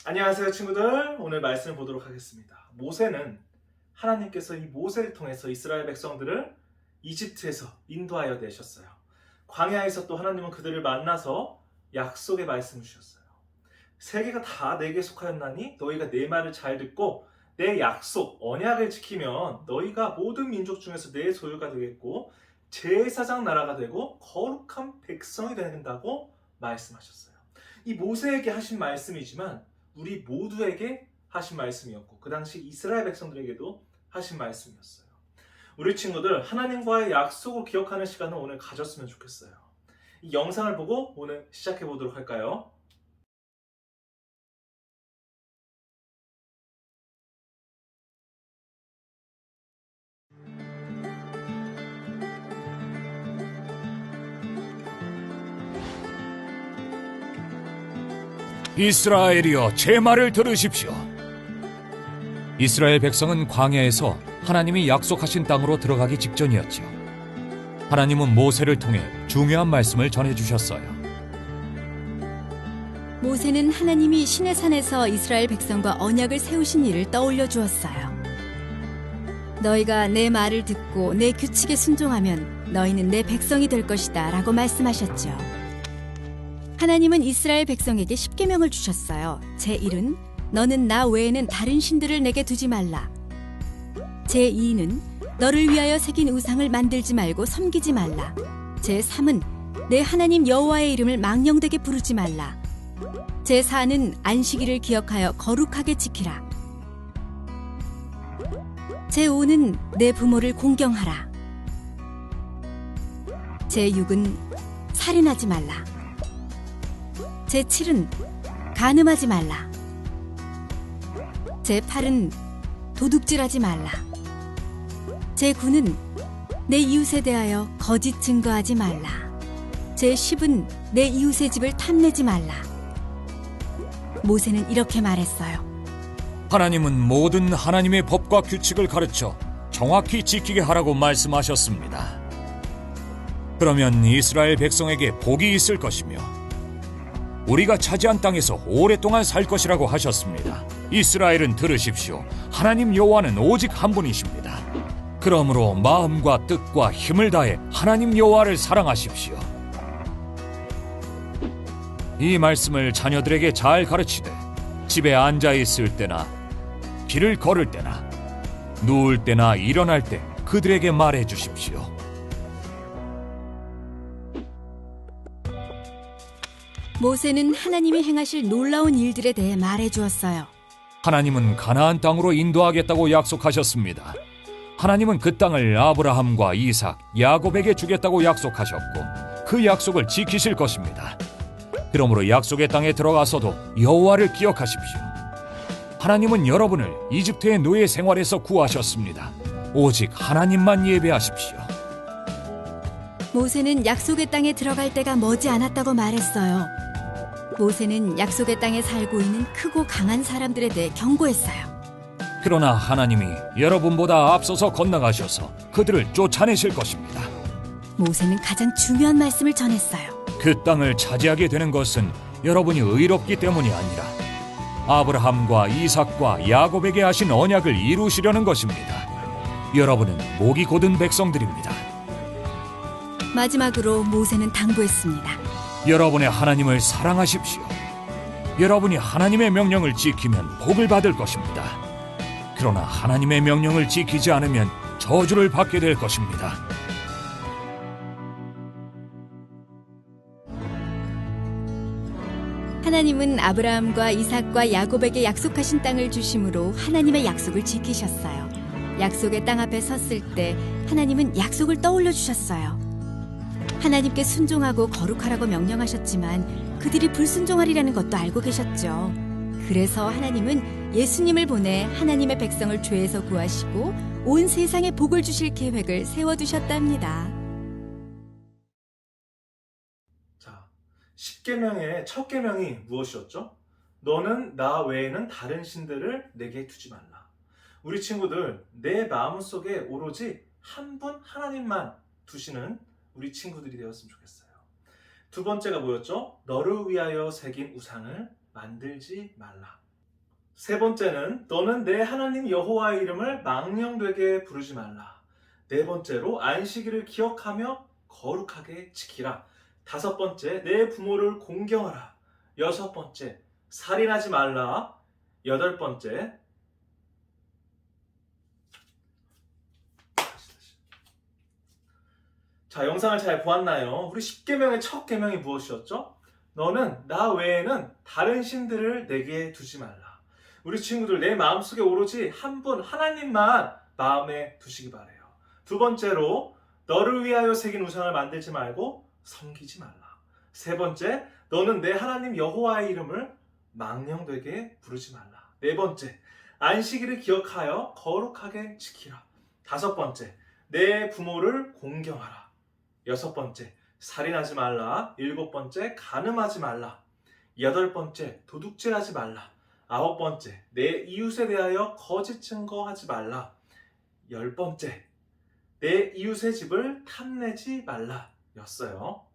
안녕하세요 친구들. 오늘 말씀을 보도록 하겠습니다. 모세는 하나님께서 이 모세를 통해서 이스라엘 백성들을 이집트에서 인도하여 내셨어요. 광야에서 또 하나님은 그들을 만나서 약속의 말씀을 주셨어요. 세계가 다 내게 속하였나니 너희가 내 말을 잘 듣고 내 약속 언약을 지키면 너희가 모든 민족 중에서 내 소유가 되겠고 제사장 나라가 되고 거룩한 백성이 된다고 말씀하셨어요. 이 모세에게 하신 말씀이지만 우리 모두에게 하신 말씀이었고 그 당시 이스라엘 백성들에게도 하신 말씀이었어요. 우리 친구들 하나님과의 약속을 기억하는 시간을 오늘 가졌으면 좋겠어요. 이 영상을 보고 오늘 시작해 보도록 할까요? 이스라엘이여, 제 말을 들으십시오. 이스라엘 백성은 광야에서 하나님이 약속하신 땅으로 들어가기 직전이었죠. 하나님은 모세를 통해 중요한 말씀을 전해주셨어요. 모세는 하나님이 시내산에서 이스라엘 백성과 언약을 세우신 일을 떠올려 주었어요. 너희가 내 말을 듣고 내 규칙에 순종하면 너희는 내 백성이 될 것이다 라고 말씀하셨죠. 하나님은 이스라엘 백성에게 십계명을 주셨어요. 제1은 너는 나 외에는 다른 신들을 내게 두지 말라. 제2는 너를 위하여 새긴 우상을 만들지 말고 섬기지 말라. 제3은 내 하나님 여호와의 이름을 망령되게 부르지 말라. 제4는 안식일을 기억하여 거룩하게 지키라. 제5는 내 부모를 공경하라. 제6은 살인하지 말라. 제7은 간음하지 말라. 제8은 도둑질하지 말라. 제9는 내 이웃에 대하여 거짓 증거하지 말라. 제10은 내 이웃의 집을 탐내지 말라. 모세는 이렇게 말했어요. 하나님은 모든 하나님의 법과 규칙을 가르쳐 정확히 지키게 하라고 말씀하셨습니다. 그러면 이스라엘 백성에게 복이 있을 것이며 우리가 차지한 땅에서 오랫동안 살 것이라고 하셨습니다. 이스라엘은 들으십시오. 하나님 여호와는 오직 한 분이십니다. 그러므로 마음과 뜻과 힘을 다해 하나님 여호와를 사랑하십시오. 이 말씀을 자녀들에게 잘 가르치되 집에 앉아 있을 때나 길을 걸을 때나 누울 때나 일어날 때 그들에게 말해 주십시오. 모세는 하나님이 행하실 놀라운 일들에 대해 말해 주었어요. 하나님은 가나안 땅으로 인도하겠다고 약속하셨습니다. 하나님은 그 땅을 아브라함과 이삭, 야곱에게 주겠다고 약속하셨고 그 약속을 지키실 것입니다. 그러므로 약속의 땅에 들어가서도 여호와를 기억하십시오. 하나님은 여러분을 이집트의 노예 생활에서 구하셨습니다. 오직 하나님만 예배하십시오. 모세는 약속의 땅에 들어갈 때가 머지 않았다고 말했어요. 모세는 약속의 땅에 살고 있는 크고 강한 사람들에 대해 경고했어요. 그러나 하나님이 여러분보다 앞서서 건너가셔서 그들을 쫓아내실 것입니다. 모세는 가장 중요한 말씀을 전했어요. 그 땅을 차지하게 되는 것은 여러분이 의롭기 때문이 아니라 아브라함과 이삭과 야곱에게 하신 언약을 이루시려는 것입니다. 여러분은 목이 곧은 백성들입니다. 마지막으로 모세는 당부했습니다. 여러분의 하나님을 사랑하십시오. 여러분이 하나님의 명령을 지키면 복을 받을 것입니다. 그러나 하나님의 명령을 지키지 않으면 저주를 받게 될 것입니다. 하나님은 아브라함과 이삭과 야곱에게 약속하신 땅을 주심으로 하나님의 약속을 지키셨어요. 약속의 땅 앞에 섰을 때 하나님은 약속을 떠올려 주셨어요. 하나님께 순종하고 거룩하라고 명령하셨지만 그들이 불순종하리라는 것도 알고 계셨죠. 그래서 하나님은 예수님을 보내 하나님의 백성을 죄에서 구하시고 온 세상에 복을 주실 계획을 세워두셨답니다. 자, 10계명의 첫 계명이 무엇이었죠? 너는 나 외에는 다른 신들을 내게 두지 말라. 우리 친구들, 내 마음속에 오로지 한 분 하나님만 두시는 우리 친구들이 되었으면 좋겠어요. 두 번째가 뭐였죠? 너를 위하여 새긴 우상을 만들지 말라. 세 번째는 너는 내 하나님 여호와의 이름을 망령되게 부르지 말라. 네 번째로 안식일을 기억하며 거룩하게 지키라. 다섯 번째, 내 부모를 공경하라. 여섯 번째, 살인하지 말라. 여덟 번째, 자, 영상을 잘 보았나요? 우리 10계명의 첫 계명이 무엇이었죠? 너는 나 외에는 다른 신들을 내게 두지 말라. 우리 친구들, 내 마음속에 오로지 한 분 하나님만 마음에 두시기 바래요. 두 번째로 너를 위하여 새긴 우상을 만들지 말고 섬기지 말라. 세 번째, 너는 내 하나님 여호와의 이름을 망령되게 부르지 말라. 네 번째, 안식일을 기억하여 거룩하게 지키라. 다섯 번째, 내 부모를 공경하라. 여섯 번째, 살인하지 말라. 일곱 번째, 간음하지 말라. 여덟 번째, 도둑질하지 말라. 아홉 번째, 내 이웃에 대하여 거짓 증거하지 말라. 열 번째, 내 이웃의 집을 탐내지 말라 였어요.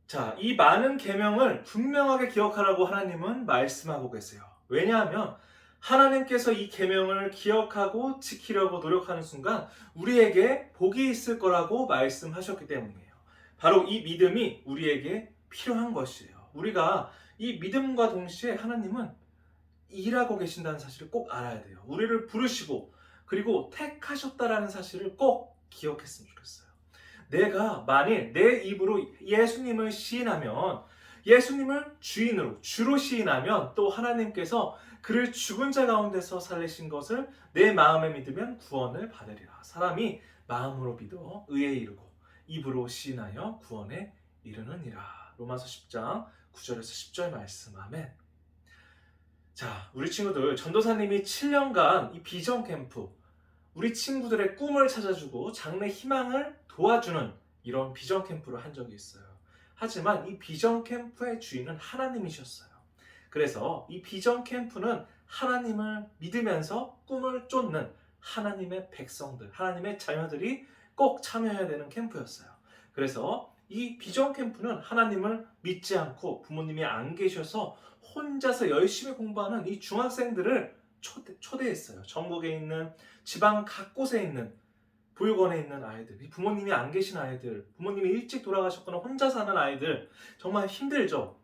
자, 이 많은 계명을 분명하게 기억하라고 하나님은 말씀하고 계세요. 왜냐하면 하나님께서 이 계명을 기억하고 지키려고 노력하는 순간 우리에게 복이 있을 거라고 말씀하셨기 때문이에요. 바로 이 믿음이 우리에게 필요한 것이에요. 우리가 이 믿음과 동시에 하나님은 일하고 계신다는 사실을 꼭 알아야 돼요. 우리를 부르시고 그리고 택하셨다라는 사실을 꼭 기억했으면 좋겠어요. 내가 만일 내 입으로 예수님을 시인하면, 예수님을 주인으로 주로 시인하면 또 하나님께서 그를 죽은 자 가운데서 살리신 것을 내 마음에 믿으면 구원을 받으리라. 사람이 마음으로 믿어 의에 이르고 입으로 시인하여 구원에 이르느니라. 로마서 10장 9절에서 10절 말씀. 아멘. 자, 우리 친구들, 전도사님이 7년간 이 비전 캠프, 우리 친구들의 꿈을 찾아주고 장래 희망을 도와주는 이런 비전 캠프를 한 적이 있어요. 하지만 이 비전 캠프의 주인은 하나님이셨어요. 그래서 이 비전 캠프는 하나님을 믿으면서 꿈을 쫓는 하나님의 백성들, 하나님의 자녀들이 꼭 참여해야 되는 캠프였어요. 그래서 이 비전 캠프는 하나님을 믿지 않고 부모님이 안 계셔서 혼자서 열심히 공부하는 이 중학생들을 초대했어요. 전국에 있는 지방 각 곳에 있는 보육원에 있는 아이들, 부모님이 안 계신 아이들, 부모님이 일찍 돌아가셨거나 혼자 사는 아이들, 정말 힘들죠.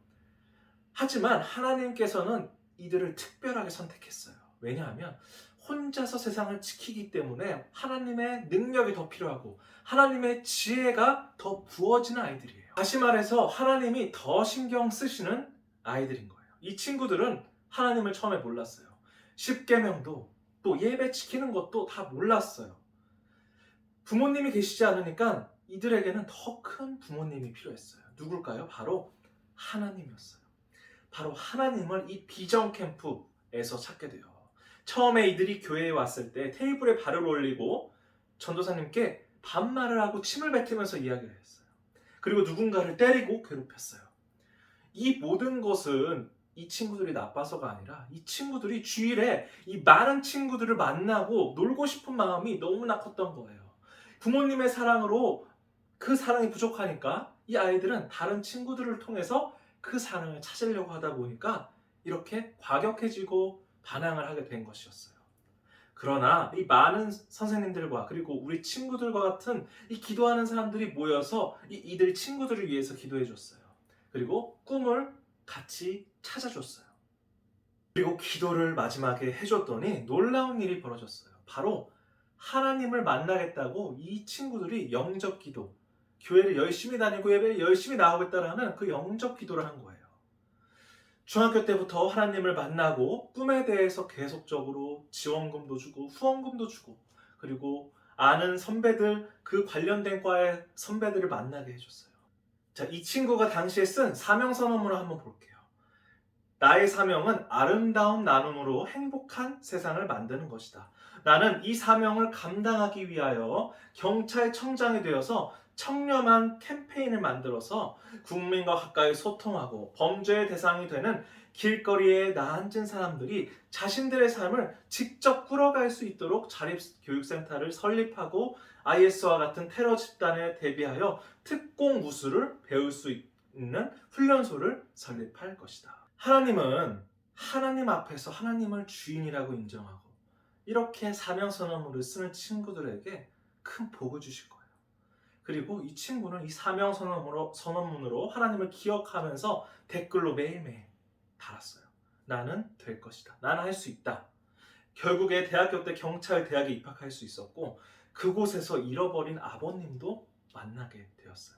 하지만 하나님께서는 이들을 특별하게 선택했어요. 왜냐하면 혼자서 세상을 지키기 때문에 하나님의 능력이 더 필요하고 하나님의 지혜가 더 부어지는 아이들이에요. 다시 말해서 하나님이 더 신경 쓰시는 아이들인 거예요. 이 친구들은 하나님을 처음에 몰랐어요. 십계명도 또 예배 지키는 것도 다 몰랐어요. 부모님이 계시지 않으니까 이들에게는 더 큰 부모님이 필요했어요. 누굴까요? 바로 하나님이었어요. 바로 하나님을 이 비전 캠프에서 찾게 돼요. 처음에 이들이 교회에 왔을 때 테이블에 발을 올리고 전도사님께 반말을 하고 침을 뱉으면서 이야기를 했어요. 그리고 누군가를 때리고 괴롭혔어요. 이 모든 것은 이 친구들이 나빠서가 아니라 이 친구들이 주일에 이 많은 친구들을 만나고 놀고 싶은 마음이 너무나 컸던 거예요. 부모님의 사랑으로 그 사랑이 부족하니까 이 아이들은 다른 친구들을 통해서 그 사랑을 찾으려고 하다 보니까 이렇게 과격해지고 반항을 하게 된 것이었어요. 그러나 이 많은 선생님들과 그리고 우리 친구들과 같은 이 기도하는 사람들이 모여서 이들 친구들을 위해서 기도해 줬어요. 그리고 꿈을 같이 찾아줬어요. 그리고 기도를 마지막에 해줬더니 놀라운 일이 벌어졌어요. 바로 하나님을 만나겠다고 이 친구들이 영접 기도, 교회를 열심히 다니고 예배를 열심히 나오겠다라는 그 영접 기도를 한 거예요. 중학교 때부터 하나님을 만나고 꿈에 대해서 계속적으로 지원금도 주고 후원금도 주고 그리고 아는 선배들, 그 관련된 과의 선배들을 만나게 해줬어요. 자, 이 친구가 당시에 쓴 사명선언문을 한번 볼게요. 나의 사명은 아름다운 나눔으로 행복한 세상을 만드는 것이다. 나는 이 사명을 감당하기 위하여 경찰청장이 되어서 청렴한 캠페인을 만들어서 국민과 가까이 소통하고 범죄의 대상이 되는 길거리에 나앉은 사람들이 자신들의 삶을 직접 끌어갈 수 있도록 자립교육센터를 설립하고 IS와 같은 테러 집단에 대비하여 특공 무술을 배울 수 있는 훈련소를 설립할 것이다. 하나님은 하나님 앞에서 하나님을 주인이라고 인정하고 이렇게 사명선언문을 쓰는 친구들에게 큰 복을 주실 거예요. 그리고 이 친구는 이 사명선언문으로 하나님을 기억하면서 댓글로 매일매일 달았어요. 나는 될 것이다. 나는 할 수 있다. 결국에 대학교 때 경찰대학에 입학할 수 있었고 그곳에서 잃어버린 아버님도 만나게 되었어요.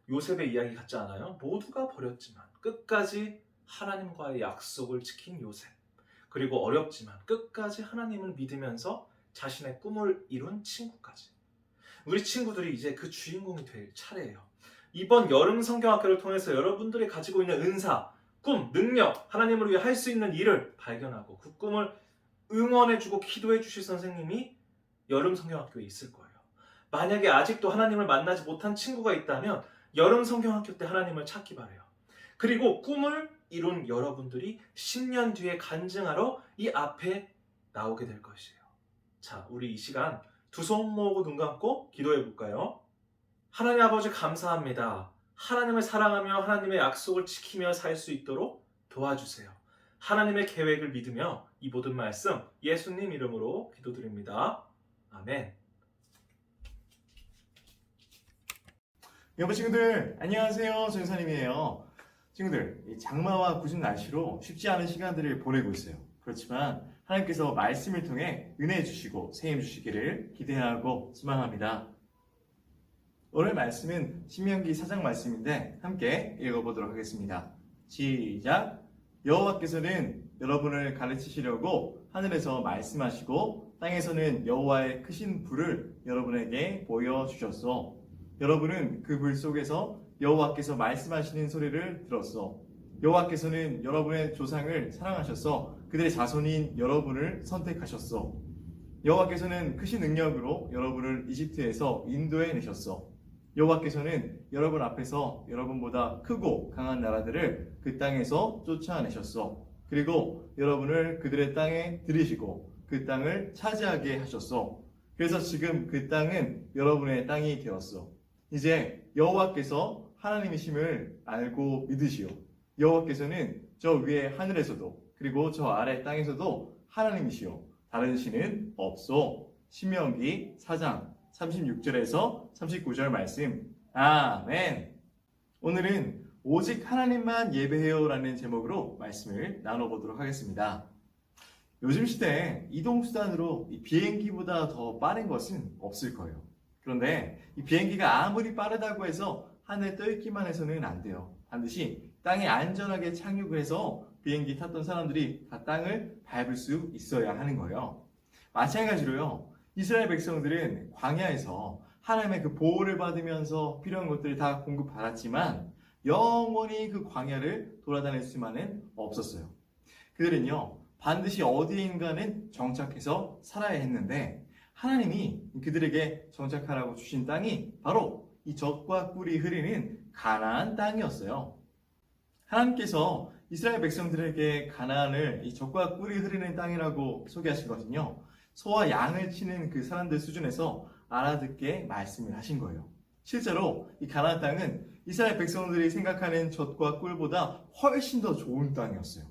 요셉의 이야기 같지 않아요? 모두가 버렸지만 끝까지 하나님과의 약속을 지킨 요셉. 그리고 어렵지만 끝까지 하나님을 믿으면서 자신의 꿈을 이룬 친구까지. 우리 친구들이 이제 그 주인공이 될 차례예요. 이번 여름 성경학교를 통해서 여러분들이 가지고 있는 은사, 꿈, 능력, 하나님을 위해 할 수 있는 일을 발견하고 그 꿈을 응원해주고 기도해 주실 선생님이 여름 성경학교에 있을 거예요. 만약에 아직도 하나님을 만나지 못한 친구가 있다면 여름 성경학교 때 하나님을 찾기 바래요. 그리고 꿈을 이룬 여러분들이 10년 뒤에 간증하러 이 앞에 나오게 될 것이에요. 자, 우리 이 시간 두 손 모으고 눈 감고 기도해 볼까요? 하나님 아버지 감사합니다. 하나님을 사랑하며 하나님의 약속을 지키며 살 수 있도록 도와주세요. 하나님의 계획을 믿으며 이 모든 말씀 예수님 이름으로 기도드립니다. 아멘. 여러분 친구들 안녕하세요. 전사님이에요. 친구들, 이 장마와 궂은 날씨로 쉽지 않은 시간들을 보내고 있어요. 그렇지만 하나님께서 말씀을 통해 은혜 주시고 세임 주시기를 기대하고 소망합니다. 오늘 말씀은 신명기 4장 말씀인데 함께 읽어보도록 하겠습니다. 시작! 여호와께서는 여러분을 가르치시려고 하늘에서 말씀하시고 땅에서는 여호와의 크신 불을 여러분에게 보여주셨소. 여러분은 그 불 속에서 여호와께서 말씀하시는 소리를 들었소. 여호와께서는 여러분의 조상을 사랑하셔서 그들의 자손인 여러분을 선택하셨소. 여호와께서는 크신 능력으로 여러분을 이집트에서 인도해 내셨소. 여호와께서는 여러분 앞에서 여러분보다 크고 강한 나라들을 그 땅에서 쫓아내셨소. 그리고 여러분을 그들의 땅에 들이시고 그 땅을 차지하게 하셨어. 그래서 지금 그 땅은 여러분의 땅이 되었어. 이제 여호와께서 하나님이심을 알고 믿으시오. 여호와께서는 저 위에 하늘에서도 그리고 저 아래 땅에서도 하나님이시오. 다른 신은 없소. 신명기 4장 36절에서 39절 말씀. 아멘. 오늘은 오직 하나님만 예배해요라는 제목으로 말씀을 나눠보도록 하겠습니다. 요즘 시대에 이동수단으로 이 비행기보다 더 빠른 것은 없을 거예요. 그런데 이 비행기가 아무리 빠르다고 해서 하늘에 떠있기만 해서는 안 돼요. 반드시 땅에 안전하게 착륙을 해서 비행기 탔던 사람들이 다 땅을 밟을 수 있어야 하는 거예요. 마찬가지로요. 이스라엘 백성들은 광야에서 하나님의 그 보호를 받으면서 필요한 것들을 다 공급받았지만 영원히 그 광야를 돌아다닐 수만은 없었어요. 그들은요, 반드시 어디인가는 정착해서 살아야 했는데 하나님이 그들에게 정착하라고 주신 땅이 바로 이 젖과 꿀이 흐르는 가나안 땅이었어요. 하나님께서 이스라엘 백성들에게 가나안을 이 젖과 꿀이 흐르는 땅이라고 소개하신 것은요, 소와 양을 치는 그 사람들 수준에서 알아듣게 말씀을 하신 거예요. 실제로 이 가나안 땅은 이스라엘 백성들이 생각하는 젖과 꿀보다 훨씬 더 좋은 땅이었어요.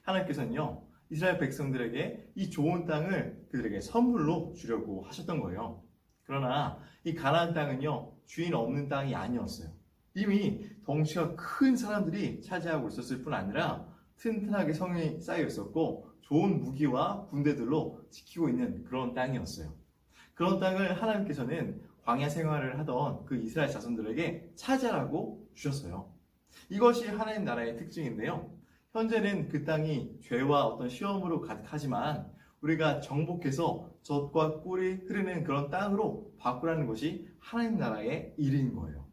하나님께서는요, 이스라엘 백성들에게 이 좋은 땅을 그들에게 선물로 주려고 하셨던 거예요. 그러나 이 가나안 땅은요, 주인 없는 땅이 아니었어요. 이미 덩치가 큰 사람들이 차지하고 있었을 뿐 아니라 튼튼하게 성이 쌓여 있었고 좋은 무기와 군대들로 지키고 있는 그런 땅이었어요. 그런 땅을 하나님께서는 광야 생활을 하던 그 이스라엘 자손들에게 차지하라고 주셨어요. 이것이 하나님 나라의 특징인데요. 현재는 그 땅이 죄와 어떤 시험으로 가득하지만 우리가 정복해서 젖과 꿀이 흐르는 그런 땅으로 바꾸라는 것이 하나님 나라의 일인 거예요.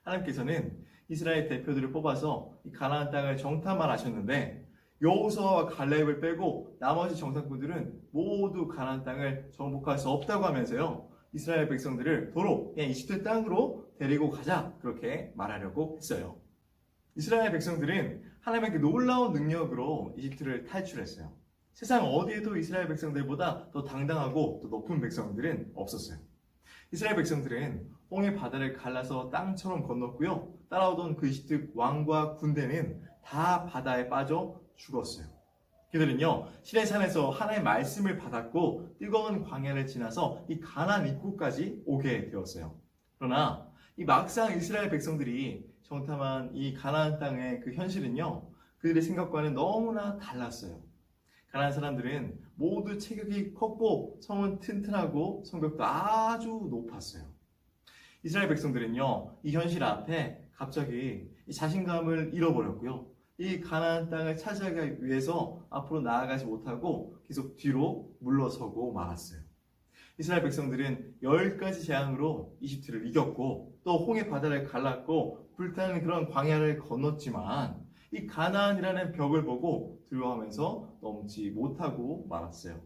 하나님께서는 이스라엘 대표들을 뽑아서 이 가나안 땅을 정탐만 하셨는데 여호수아와 갈렙을 빼고 나머지 정탐꾼들은 모두 가나안 땅을 정복할 수 없다고 하면서요, 이스라엘 백성들을 도로 그냥 이집트 땅으로 데리고 가자 그렇게 말하려고 했어요. 이스라엘 백성들은 하나님의 그 놀라운 능력으로 이집트를 탈출했어요. 세상 어디에도 이스라엘 백성들보다 더 당당하고 더 높은 백성들은 없었어요. 이스라엘 백성들은 홍해 바다를 갈라서 땅처럼 건넜고요. 따라오던 그 이집트 왕과 군대는 다 바다에 빠져 죽었어요. 그들은요, 시내산에서 하나님의 말씀을 받았고 뜨거운 광야를 지나서 이 가나안 입구까지 오게 되었어요. 그러나 이 막상 이스라엘 백성들이 정탐한 이 가나안 땅의 그 현실은요, 그들의 생각과는 너무나 달랐어요. 가나안 사람들은 모두 체격이 컸고 성은 튼튼하고 성벽도 아주 높았어요. 이스라엘 백성들은요, 이 현실 앞에 갑자기 이 자신감을 잃어버렸고요. 이 가나안 땅을 차지하기 위해서 앞으로 나아가지 못하고 계속 뒤로 물러서고 말았어요. 이스라엘 백성들은 10가지 재앙으로 이집트를 이겼고 또 홍해 바다를 갈랐고 불타는 그런 광야를 건넜지만 이 가나안이라는 벽을 보고 두려워하면서 넘지 못하고 말았어요.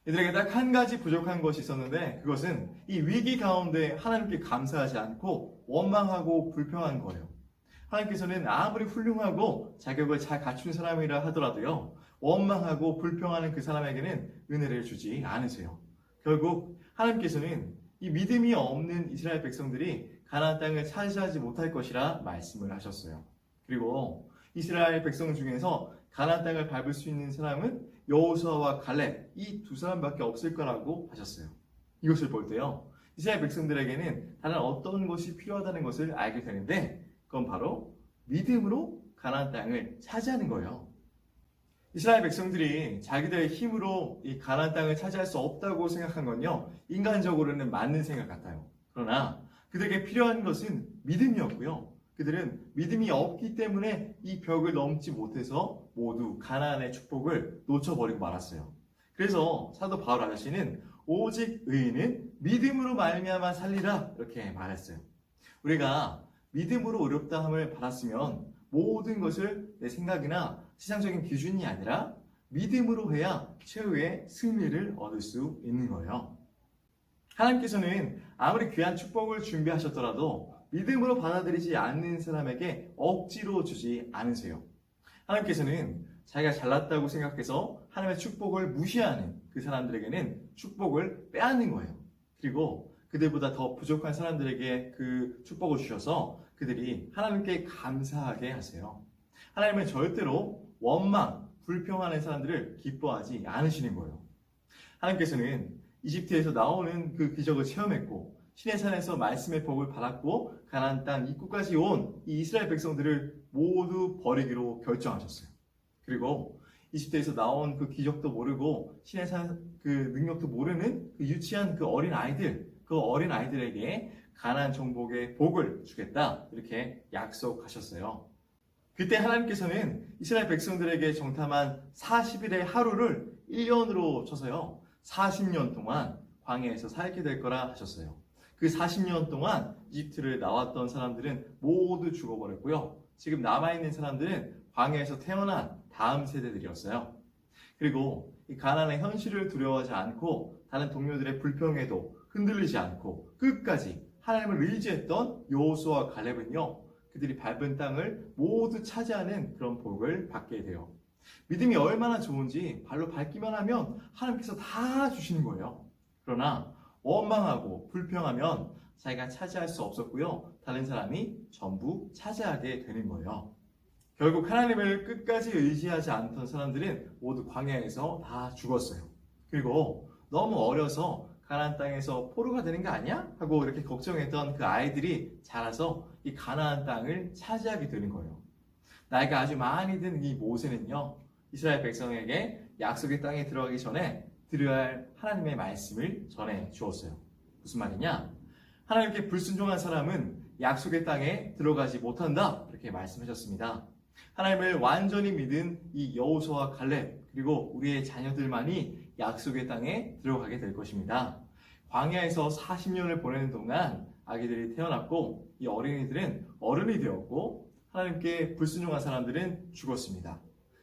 이들에게 딱 한 가지 부족한 것이 있었는데 그것은 이 위기 가운데 하나님께 감사하지 않고 원망하고 불평한 거예요. 하나님께서는 아무리 훌륭하고 자격을 잘 갖춘 사람이라 하더라도요, 원망하고 불평하는 그 사람에게는 은혜를 주지 않으세요. 결국 하나님께서는 이 믿음이 없는 이스라엘 백성들이 가나안 땅을 차지하지 못할 것이라 말씀을 하셨어요. 그리고 이스라엘 백성 중에서 가나안 땅을 밟을 수 있는 사람은 여호수아와 갈렙 이 두 사람밖에 없을 거라고 하셨어요. 이것을 볼 때요, 이스라엘 백성들에게는 다른 어떤 것이 필요하다는 것을 알게 되는데 그건 바로 믿음으로 가나안 땅을 차지하는 거예요. 이스라엘 백성들이 자기들의 힘으로 이 가나안 땅을 차지할 수 없다고 생각한 건요, 인간적으로는 맞는 생각 같아요. 그러나 그들에게 필요한 것은 믿음이었고요. 그들은 믿음이 없기 때문에 이 벽을 넘지 못해서 모두 가나안의 축복을 놓쳐버리고 말았어요. 그래서 사도 바울 아저씨는 오직 의인은 믿음으로 말미암아 살리라 이렇게 말했어요. 우리가 믿음으로 의롭다함을 받았으면 모든 것을 내 생각이나 세상적인 기준이 아니라 믿음으로 해야 최후의 승리를 얻을 수 있는 거예요. 하나님께서는 아무리 귀한 축복을 준비하셨더라도 믿음으로 받아들이지 않는 사람에게 억지로 주지 않으세요. 하나님께서는 자기가 잘났다고 생각해서 하나님의 축복을 무시하는 그 사람들에게는 축복을 빼앗는 거예요. 그리고 그들보다 더 부족한 사람들에게 그 축복을 주셔서 그들이 하나님께 감사하게 하세요. 하나님은 절대로 원망, 불평하는 사람들을 기뻐하지 않으시는 거예요. 하나님께서는 이집트에서 나오는 그 기적을 체험했고 시내산에서 말씀의 복을 받았고 가나안 땅 입구까지 온 이 이스라엘 백성들을 모두 버리기로 결정하셨어요. 그리고 이집트에서 나온 그 기적도 모르고 시내산 그 능력도 모르는 그 유치한 그 어린 아이들에게 가나안 정복의 복을 주겠다 이렇게 약속하셨어요. 그때 하나님께서는 이스라엘 백성들에게 정탐한 40일의 하루를 1년으로 쳐서요 40년 동안 광야에서 살게 될 거라 하셨어요. 그 40년 동안 이집트를 나왔던 사람들은 모두 죽어버렸고요. 지금 남아있는 사람들은 광야에서 태어난 다음 세대들이었어요. 그리고 이 가나안의 현실을 두려워하지 않고 다른 동료들의 불평에도 흔들리지 않고 끝까지 하나님을 의지했던 여호수아와 갈렙은요. 그들이 밟은 땅을 모두 차지하는 그런 복을 받게 돼요. 믿음이 얼마나 좋은지 발로 밟기만 하면 하나님께서 다 주시는 거예요. 그러나 원망하고 불평하면 자기가 차지할 수 없었고요. 다른 사람이 전부 차지하게 되는 거예요. 결국 하나님을 끝까지 의지하지 않던 사람들은 모두 광야에서 다 죽었어요. 그리고 너무 어려서 가나안 땅에서 포로가 되는 거 아니야? 하고 이렇게 걱정했던 그 아이들이 자라서 이 가나안 땅을 차지하게 되는 거예요. 나이가 아주 많이 든 이 모세는요. 이스라엘 백성에게 약속의 땅에 들어가기 전에 들어야 할 하나님의 말씀을 전해 주었어요. 무슨 말이냐? 하나님께 불순종한 사람은 약속의 땅에 들어가지 못한다. 이렇게 말씀하셨습니다. 하나님을 완전히 믿은 이 여호수아와 갈렙 그리고 우리의 자녀들만이 약속의 땅에 들어가게 될 것입니다. 광야에서 40년을 보내는 동안 아기들이 태어났고 이 어린이들은 어른이 되었고 하나님께 불순종한 사람들은 죽었습니다.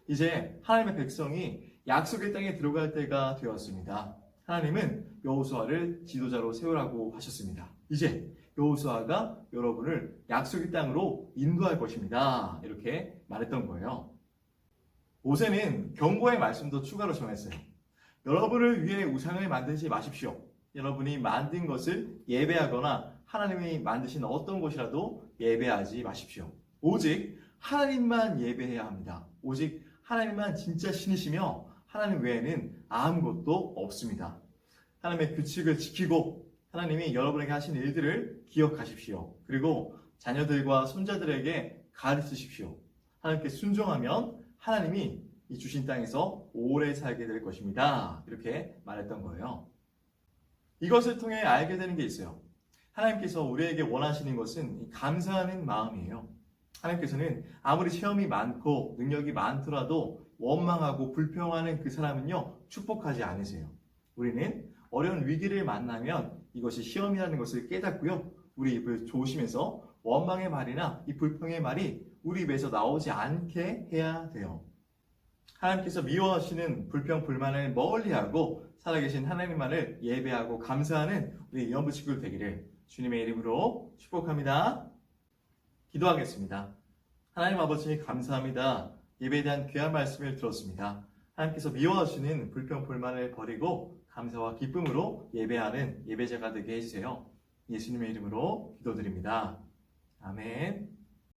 이제 하나님의 백성이 약속의 땅에 들어갈 때가 되었습니다. 하나님은 여호수아를 지도자로 세우라고 하셨습니다. 이제 여호수아가 여러분을 약속의 땅으로 인도할 것입니다. 이렇게 말했던 거예요. 모세는 경고의 말씀도 추가로 전했어요. 여러분을 위해 우상을 만들지 마십시오. 여러분이 만든 것을 예배하거나 하나님이 만드신 어떤 것이라도 예배하지 마십시오. 오직 하나님만 예배해야 합니다. 오직 하나님만 진짜 신이시며 하나님 외에는 아무것도 없습니다. 하나님의 규칙을 지키고 하나님이 여러분에게 하신 일들을 기억하십시오. 그리고 자녀들과 손자들에게 가르치십시오. 하나님께 순종하면 하나님이 이 주신 땅에서 오래 살게 될 것입니다. 이렇게 말했던 거예요. 이것을 통해 알게 되는 게 있어요. 하나님께서 우리에게 원하시는 것은 감사하는 마음이에요. 하나님께서는 아무리 시험이 많고 능력이 많더라도 원망하고 불평하는 그 사람은요 축복하지 않으세요. 우리는 어려운 위기를 만나면 이것이 시험이라는 것을 깨닫고요. 우리 입을 조심해서 원망의 말이나 이 불평의 말이 우리 입에서 나오지 않게 해야 돼요. 하나님께서 미워하시는 불평, 불만을 멀리하고 살아계신 하나님만을 예배하고 감사하는 우리 연부 친구들 되기를 주님의 이름으로 축복합니다. 기도하겠습니다. 하나님 아버지 감사합니다. 예배에 대한 귀한 말씀을 들었습니다. 하나님께서 미워하시는 불평, 불만을 버리고 감사와 기쁨으로 예배하는 예배자가 되게 해주세요. 예수님의 이름으로 기도드립니다. 아멘.